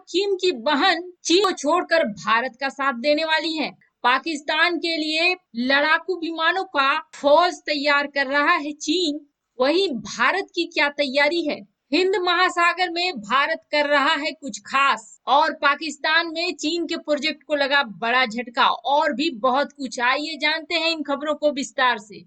किम की बहन चीन को छोड़कर भारत का साथ देने वाली है। पाकिस्तान के लिए लड़ाकू विमानों का फौज तैयार कर रहा है चीन, वहीं भारत की क्या तैयारी है? हिंद महासागर में भारत कर रहा है कुछ खास, और पाकिस्तान में चीन के प्रोजेक्ट को लगा बड़ा झटका, और भी बहुत कुछ। आइए जानते हैं इन खबरों को विस्तार से।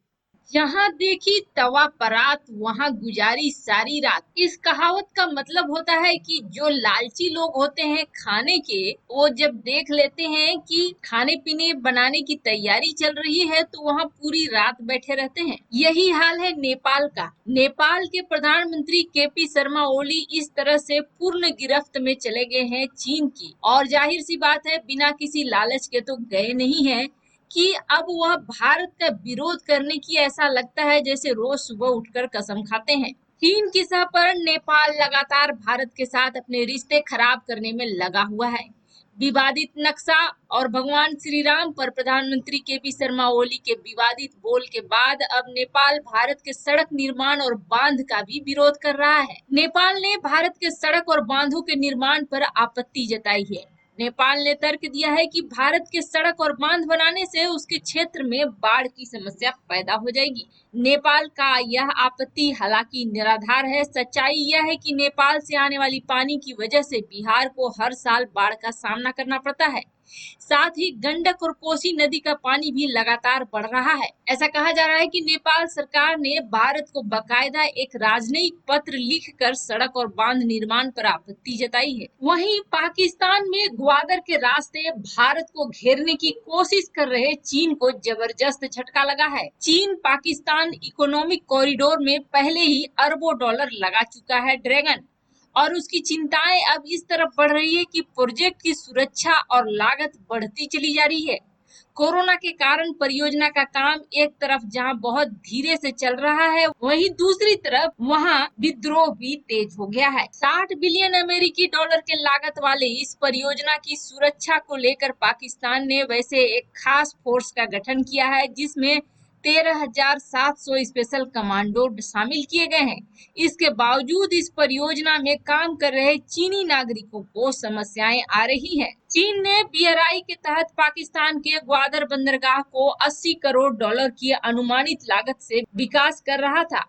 जहाँ देखी तवा परात, वहाँ गुजारी सारी रात। इस कहावत का मतलब होता है कि जो लालची लोग होते हैं खाने के, वो जब देख लेते हैं कि खाने पीने बनाने की तैयारी चल रही है तो वहाँ पूरी रात बैठे रहते हैं। यही हाल है नेपाल का। नेपाल के प्रधानमंत्री केपी शर्मा ओली इस तरह से पूर्ण गिरफ्त में चले गए हैं चीन की, और जाहिर सी बात है बिना किसी लालच के तो गए नहीं है कि अब वह भारत का विरोध करने की, ऐसा लगता है जैसे रोज सुबह उठकर कसम खाते हैं। चीन की सह पर नेपाल लगातार भारत के साथ अपने रिश्ते खराब करने में लगा हुआ है। विवादित नक्शा और भगवान श्री राम पर प्रधानमंत्री केपी शर्मा ओली के विवादित बोल के बाद अब नेपाल भारत के सड़क निर्माण और बांध का भी विरोध कर रहा है। नेपाल ने भारत के सड़क और बांधों के निर्माण पर आपत्ति जताई है। नेपाल ने तर्क दिया है कि भारत के सड़क और बांध बनाने से उसके क्षेत्र में बाढ़ की समस्या पैदा हो जाएगी। नेपाल का यह आपत्ति हालांकि निराधार है। सच्चाई यह है कि नेपाल से आने वाली पानी की वजह से बिहार को हर साल बाढ़ का सामना करना पड़ता है। साथ ही गंडक और कोसी नदी का पानी भी लगातार बढ़ रहा है। ऐसा कहा जा रहा है कि नेपाल सरकार ने भारत को बकायदा एक राजनयिक पत्र लिखकर सड़क और बांध निर्माण पर आपत्ति जताई है। वहीं पाकिस्तान में ग्वादर के रास्ते भारत को घेरने की कोशिश कर रहे चीन को जबरदस्त झटका लगा है। चीन पाकिस्तान इकोनॉमिक कॉरिडोर में पहले ही अरबों डॉलर लगा चुका है ड्रैगन, और उसकी चिंताएं अब इस तरफ बढ़ रही है कि प्रोजेक्ट की सुरक्षा और लागत बढ़ती चली जा रही है। कोरोना के कारण परियोजना का काम एक तरफ जहां बहुत धीरे से चल रहा है, वहीं दूसरी तरफ वहां विद्रोह भी तेज हो गया है। 60 बिलियन अमेरिकी डॉलर के लागत वाले इस परियोजना की सुरक्षा को लेकर पाकिस्तान ने वैसे एक खास फोर्स का गठन किया है, जिसमें 13,700 स्पेशल कमांडो शामिल किए गए हैं। इसके बावजूद इस परियोजना में काम कर रहे चीनी नागरिकों को समस्याएं आ रही हैं। चीन ने BRI के तहत पाकिस्तान के ग्वादर बंदरगाह को 80 करोड़ डॉलर की अनुमानित लागत से विकास कर रहा था।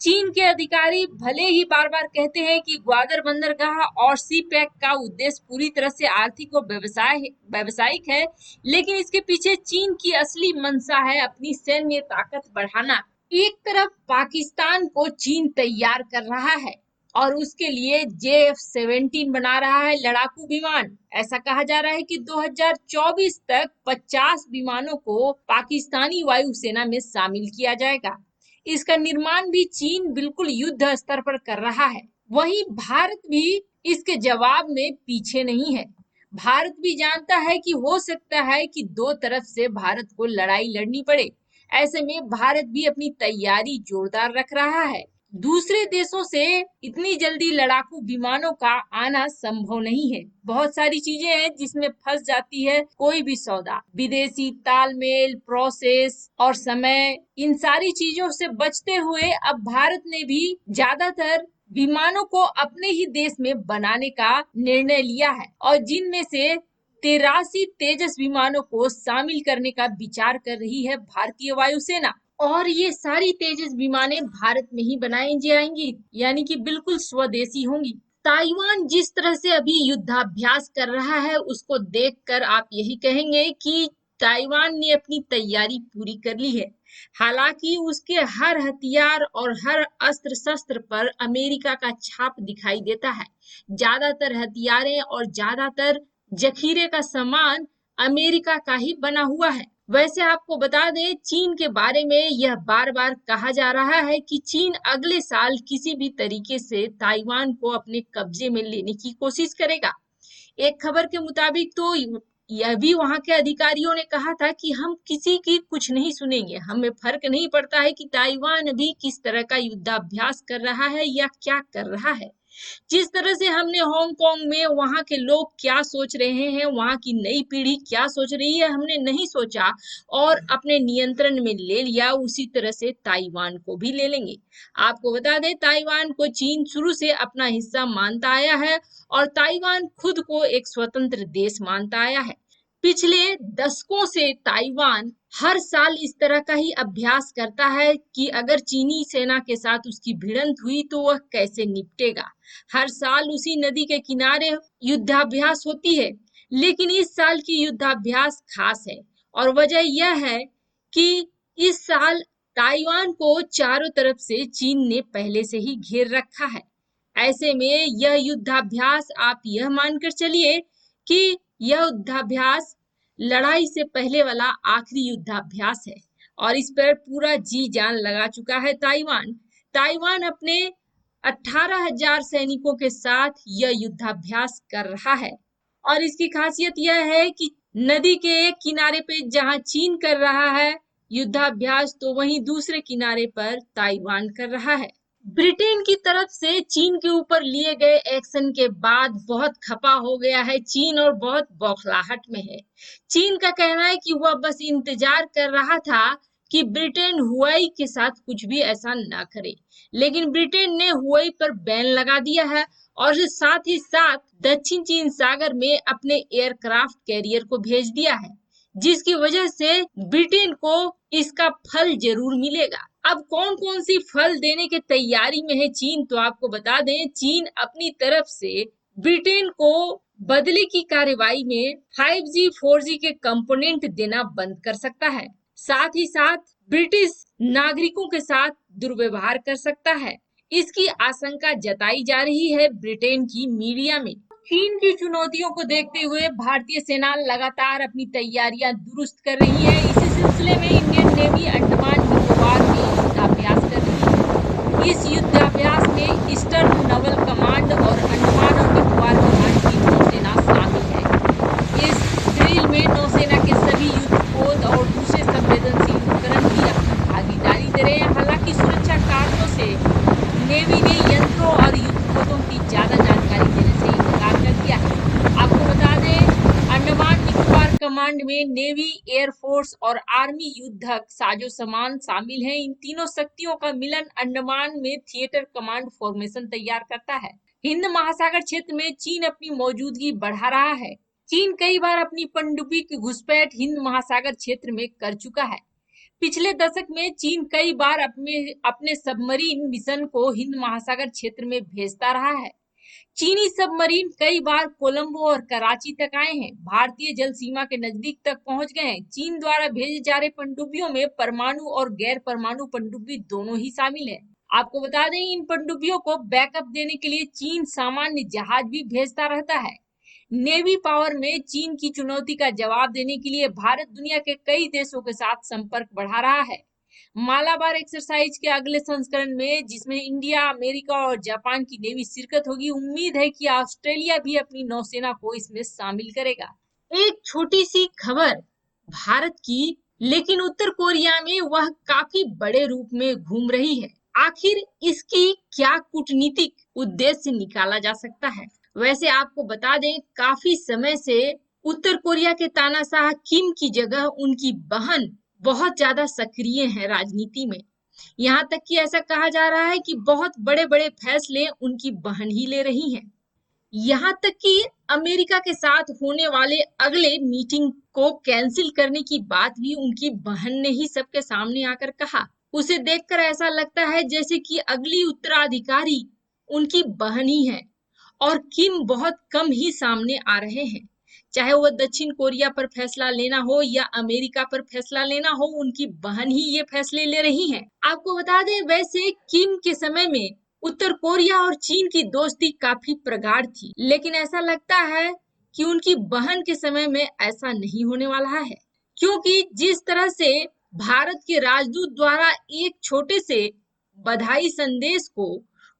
चीन के अधिकारी भले ही बार बार कहते हैं कि ग्वादर बंदरगाह और सी पैक का उद्देश्य पूरी तरह से आर्थिक और व्यवसायिक है, लेकिन इसके पीछे चीन की असली मंशा है अपनी सैन्य ताकत बढ़ाना। एक तरफ पाकिस्तान को चीन तैयार कर रहा है और उसके लिए JF-17 बना रहा है लड़ाकू विमान। ऐसा कहा जा रहा है कि 2024 तक 50 विमानों को पाकिस्तानी वायुसेना में शामिल किया जाएगा। इसका निर्माण भी चीन बिल्कुल युद्ध स्तर पर कर रहा है। वहीं भारत भी इसके जवाब में पीछे नहीं है। भारत भी जानता है कि हो सकता है कि दो तरफ से भारत को लड़ाई लड़नी पड़े। ऐसे में भारत भी अपनी तैयारी जोरदार रख रहा है। दूसरे देशों से इतनी जल्दी लड़ाकू विमानों का आना संभव नहीं है। बहुत सारी चीजें हैं जिसमें फंस जाती है कोई भी सौदा। विदेशी तालमेल, प्रोसेस और समय, इन सारी चीजों से बचते हुए अब भारत ने भी ज्यादातर विमानों को अपने ही देश में बनाने का निर्णय लिया है, और जिनमें से 83 तेजस विमानों को शामिल करने का विचार कर रही है भारतीय वायुसेना। और ये सारी तेजस विमानें भारत में ही बनाई जाएंगी, यानी कि बिल्कुल स्वदेशी होंगी। ताइवान जिस तरह से अभी युद्धाभ्यास कर रहा है, उसको देखकर आप यही कहेंगे कि ताइवान ने अपनी तैयारी पूरी कर ली है। हालांकि उसके हर हथियार और हर अस्त्र शस्त्र पर अमेरिका का छाप दिखाई देता है। ज्यादातर हथियारें और ज्यादातर जखीरे का सामान अमेरिका का ही बना हुआ है। वैसे आपको बता दें, चीन के बारे में यह बार बार कहा जा रहा है कि चीन अगले साल किसी भी तरीके से ताइवान को अपने कब्जे में लेने की कोशिश करेगा। एक खबर के मुताबिक तो यह भी वहां के अधिकारियों ने कहा था कि हम किसी की कुछ नहीं सुनेंगे, हमें फर्क नहीं पड़ता है कि ताइवान अभी किस तरह का युद्धाभ्यास कर रहा है या क्या कर रहा है। जिस तरह से हमने हांगकांग में वहां के लोग क्या सोच रहे हैं, वहां की नई पीढ़ी क्या सोच रही है, हमने नहीं सोचा और अपने नियंत्रण में ले लिया, उसी तरह से ताइवान को भी ले लेंगे। आपको बता दें, ताइवान को चीन शुरू से अपना हिस्सा मानता आया है और ताइवान खुद को एक स्वतंत्र देश मानता आया है। पिछले दशकों से ताइवान हर साल इस तरह का ही अभ्यास करता है कि अगर चीनी सेना के साथ उसकी भिड़ंत हुई तो वह कैसे निपटेगा। हर साल उसी नदी के किनारे युद्धाभ्यास होती है, लेकिन इस साल की युद्धाभ्यास खास है और वजह यह है कि इस साल ताइवान को चारों तरफ से चीन ने पहले से ही घेर रखा है। ऐसे में यह युद्धाभ्यास, आप यह मानकर चलिए कि यह युद्धाभ्यास लड़ाई से पहले वाला आखिरी युद्धाभ्यास है और इस पर पूरा जी जान लगा चुका है ताइवान। ताइवान अपने 18,000 सैनिकों के साथ यह युद्धाभ्यास कर रहा है और इसकी खासियत यह है कि नदी के एक किनारे पे जहां चीन कर रहा है युद्धाभ्यास, तो वहीं दूसरे किनारे पर ताइवान कर रहा है। ब्रिटेन की तरफ से चीन के ऊपर लिए गए एक्शन के बाद बहुत खपा हो गया है चीन और बहुत बौखलाहट में है। चीन का कहना है कि वह बस इंतजार कर रहा था कि ब्रिटेन हुआई के साथ कुछ भी ऐसा ना करे, लेकिन ब्रिटेन ने हुआई पर बैन लगा दिया है और साथ ही साथ दक्षिण चीन सागर में अपने एयरक्राफ्ट कैरियर को भेज दिया है, जिसकी वजह से ब्रिटेन को इसका फल जरूर मिलेगा। अब कौन कौन सी फल देने की तैयारी में है चीन, तो आपको बता दें, चीन अपनी तरफ से ब्रिटेन को बदले की कार्रवाई में 5G 4G के कंपोनेंट देना बंद कर सकता है। साथ ही साथ ब्रिटिश नागरिकों के साथ दुर्व्यवहार कर सकता है। इसकी आशंका जताई जा रही है ब्रिटेन की मीडिया में। चीन की चुनौतियों को देखते हुए भारतीय सेना लगातार अपनी तैयारियां दुरुस्त कर रही है। इसी सिलसिले में इंडियन नेवी अंडमान निकोबार में युद्धाभ्यास कर रही है। इस युद्धाभ्यास में ईस्टर्न नवल कमांड और अंडमान और निकोबार कमांड की नौसेना शामिल है। इस ड्रिल में नौसेना के सभी युद्धपोत और दूसरे संवेदनशील उपकरण भी अपनी भागीदारी दे रहे हैं। हालांकि सुरक्षा कारणों से नेवी ने यंत्रों और युद्धपोतों की ज्यादा जानकारी देने से इनकार कर दिया है। आपको बता दें, अंडमान निकोबार कमांड में नेवी, एयरफोर्स और आर्मी युद्धक साजो सामान शामिल हैं। इन तीनों शक्तियों का मिलन अंडमान में थिएटर कमांड फॉर्मेशन तैयार करता है। हिंद महासागर क्षेत्र में चीन अपनी मौजूदगी बढ़ा रहा है। चीन कई बार अपनी पनडुब्बी की घुसपैठ हिंद महासागर क्षेत्र में कर चुका है। पिछले दशक में चीन कई बार अपने सबमरीन मिशन को हिंद महासागर क्षेत्र में भेजता रहा है। चीनी सबमरीन कई बार कोलंबो और कराची तक आए हैं, भारतीय जल सीमा के नजदीक तक पहुंच गए हैं। चीन द्वारा भेजे जा रहे पनडुब्बियों में परमाणु और गैर परमाणु पनडुब्बी दोनों ही शामिल है। आपको बता दें, इन पनडुब्बियों को बैकअप देने के लिए चीन सामान्य जहाज भी भेजता रहता है। नेवी पावर में चीन की चुनौती का जवाब देने के लिए भारत दुनिया के कई देशों के साथ संपर्क बढ़ा रहा है। मालाबार एक्सरसाइज के अगले संस्करण में, जिसमें इंडिया, अमेरिका और जापान की नेवी शिरकत होगी, उम्मीद है कि ऑस्ट्रेलिया भी अपनी नौसेना को इसमें शामिल करेगा। एक छोटी सी खबर भारत की, लेकिन उत्तर कोरिया में वह काफी बड़े रूप में घूम रही है। आखिर इसकी क्या कूटनीतिक उद्देश्य निकाला जा सकता है? वैसे आपको बता दें, काफी समय से उत्तर कोरिया के तानाशाह किम की जगह उनकी बहन बहुत ज्यादा सक्रिय है राजनीति में। यहाँ तक कि ऐसा कहा जा रहा है कि बहुत बड़े बड़े फैसले उनकी बहन ही ले रही हैं। यहाँ तक कि अमेरिका के साथ होने वाले अगले मीटिंग को कैंसिल करने की बात भी उनकी बहन ने ही सबके सामने आकर कहा। उसे देखकर ऐसा लगता है जैसे कि अगली उत्तराधिकारी उनकी बहन ही है और किम बहुत कम ही सामने आ रहे हैं। चाहे वह दक्षिण कोरिया पर फैसला लेना हो या अमेरिका पर फैसला लेना हो, उनकी बहन ही ये फैसले ले रही हैं। आपको बता दें, वैसे किम के समय में उत्तर कोरिया और चीन की दोस्ती काफी प्रगाढ़ थी, लेकिन ऐसा लगता है कि उनकी बहन के समय में ऐसा नहीं होने वाला है, क्योंकि जिस तरह से भारत के राजदूत द्वारा एक छोटे से बधाई संदेश को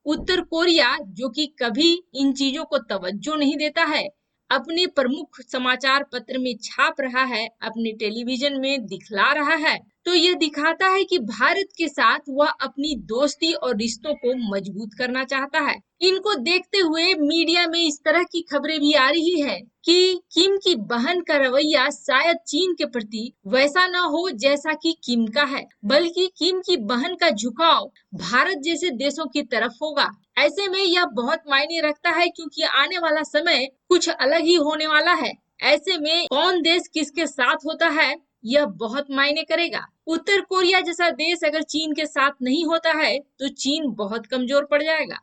उत्तर कोरिया, जो कि कभी इन चीजों को तवज्जो नहीं देता है, अपने प्रमुख समाचार पत्र में छाप रहा है, अपने टेलीविजन में दिखला रहा है, तो यह दिखाता है कि भारत के साथ वह अपनी दोस्ती और रिश्तों को मजबूत करना चाहता है। इनको देखते हुए मीडिया में इस तरह की खबरें भी आ रही है कि किम की बहन का रवैया शायद चीन के प्रति वैसा न हो जैसा कि किम का है, बल्कि किम की बहन का झुकाव भारत जैसे देशों की तरफ होगा। ऐसे में यह बहुत मायने रखता है क्योंकि आने वाला समय कुछ अलग ही होने वाला है। ऐसे में कौन देश किसके साथ होता है यह बहुत मायने करेगा। उत्तर कोरिया जैसा देश अगर चीन के साथ नहीं होता है तो चीन बहुत कमजोर पड़ जाएगा।